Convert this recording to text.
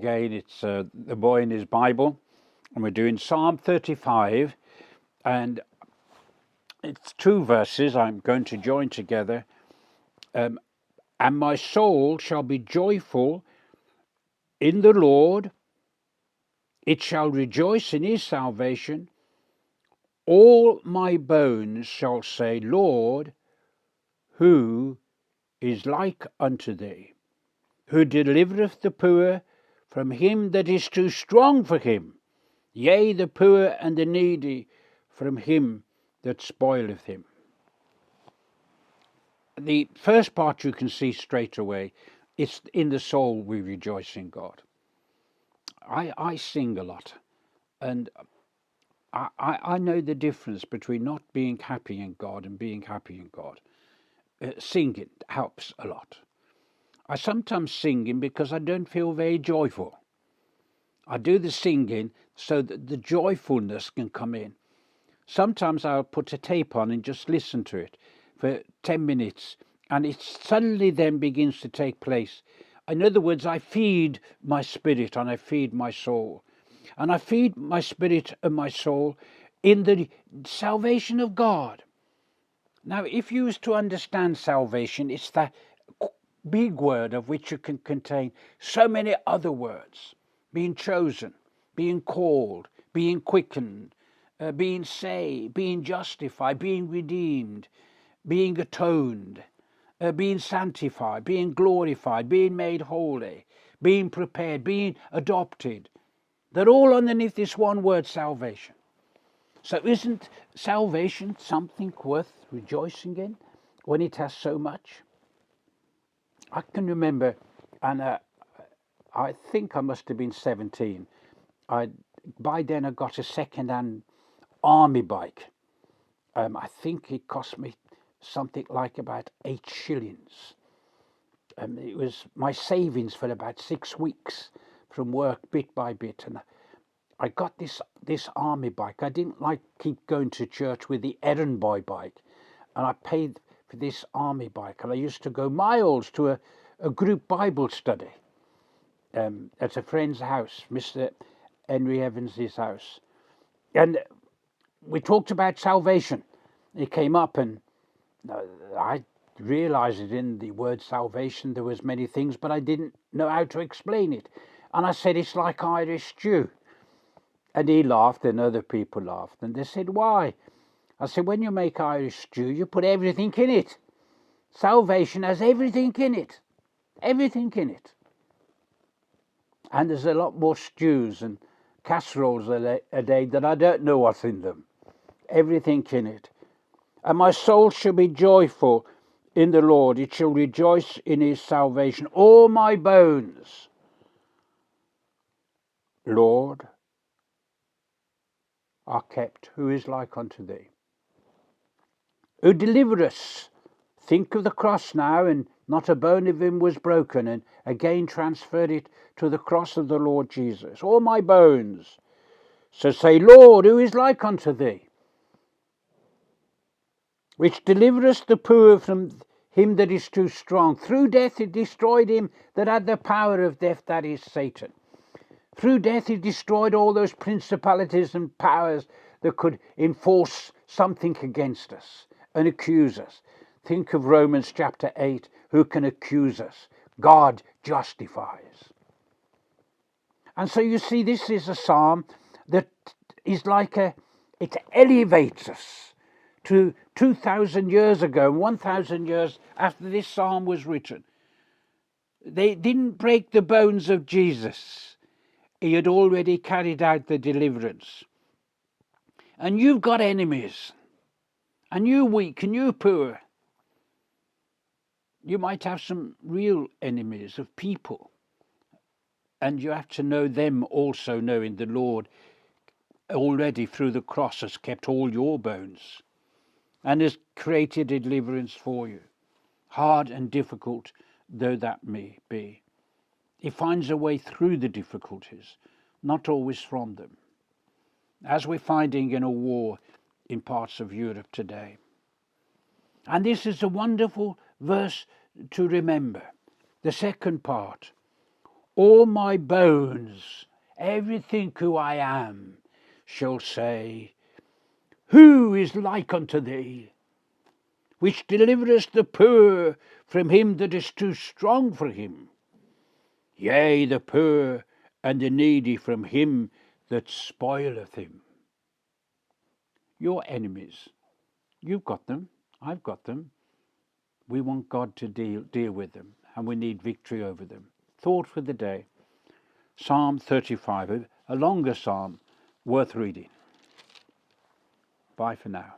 again. It's the boy in his Bible, and we're doing Psalm 35, and it's two verses I'm going to join together. And my soul shall be joyful in the Lord, it shall rejoice in his salvation. All my bones shall say, Lord, who is like unto thee? Who delivereth the poor from him that is too strong for him? Yea, the poor and the needy from him that spoileth him. The first part you can see straight away. It's in the soul we rejoice in God. I sing a lot, and I know the difference between not being happy in God and being happy in God. Singing helps a lot. I sometimes sing because I don't feel very joyful. I do the singing so that the joyfulness can come in. Sometimes I'll put a tape on and just listen to it for 10 minutes, and it suddenly then begins to take place. In other words, I feed my spirit and I feed my soul. And I feed my spirit and my soul in the salvation of God. Now, if you was to understand salvation, it's that big word of which you can contain so many other words. Being chosen, being called, being quickened, being saved, being justified, being redeemed, being atoned, being sanctified, being glorified, being made holy, being prepared, being adopted. They're all underneath this one word, salvation. So isn't salvation something worth rejoicing in when it has so much? I can remember, and I think I must have been 17. By then I got a second-hand army bike. I think it cost me something like about 8 shillings. It was my savings for about 6 weeks from work, bit by bit, and I got this army bike. I didn't like keep going to church with the errand boy bike, and I paid for this army bike, and I used to go miles to a group Bible study at a friend's house, Mr. Henry Evans's house, and we talked about salvation. He came up, and I realized it in the word salvation there was many things, but I didn't know how to explain it, and I said it's like Irish stew. And he laughed, and other people laughed, and they said, why? I said, when you make Irish stew, you put everything in it. Salvation has everything in it. Everything in it. And there's a lot more stews and casseroles a day that I don't know what's in them. Everything in it. And my soul shall be joyful in the Lord. It shall rejoice in his salvation. All my bones, Lord, are kept. Who is like unto thee? Who delivered us? Think of the cross now, and not a bone of him was broken, and again transferred it to the cross of the Lord Jesus. All my bones. So say, Lord, who is like unto thee? Which deliverest the poor from him that is too strong. Through death he destroyed him that had the power of death, that is Satan. Through death he destroyed all those principalities and powers that could enforce something against us and accuse us. Think of Romans chapter 8. Who can accuse us? God justifies. And so you see, this is a psalm that is like it elevates us to 2,000 years ago, 1,000 years after this psalm was written. They didn't break the bones of Jesus. He had already carried out the deliverance. And you've got enemies. And you're weak and you're poor. You might have some real enemies of people. And you have to know them also, knowing the Lord already through the cross has kept all your bones and has created a deliverance for you. Hard and difficult though that may be. He finds a way through the difficulties, not always from them. As we're finding in a war in parts of Europe today. And this is a wonderful verse to remember. The second part. All my bones, everything who I am, shall say, Who is like unto thee, which deliverest the poor from him that is too strong for him? Yea, the poor and the needy from him that spoileth him. Your enemies, you've got them, I've got them. We want God to deal with them, and we need victory over them. Thought for the day. Psalm 35, a longer psalm, worth reading. Bye for now.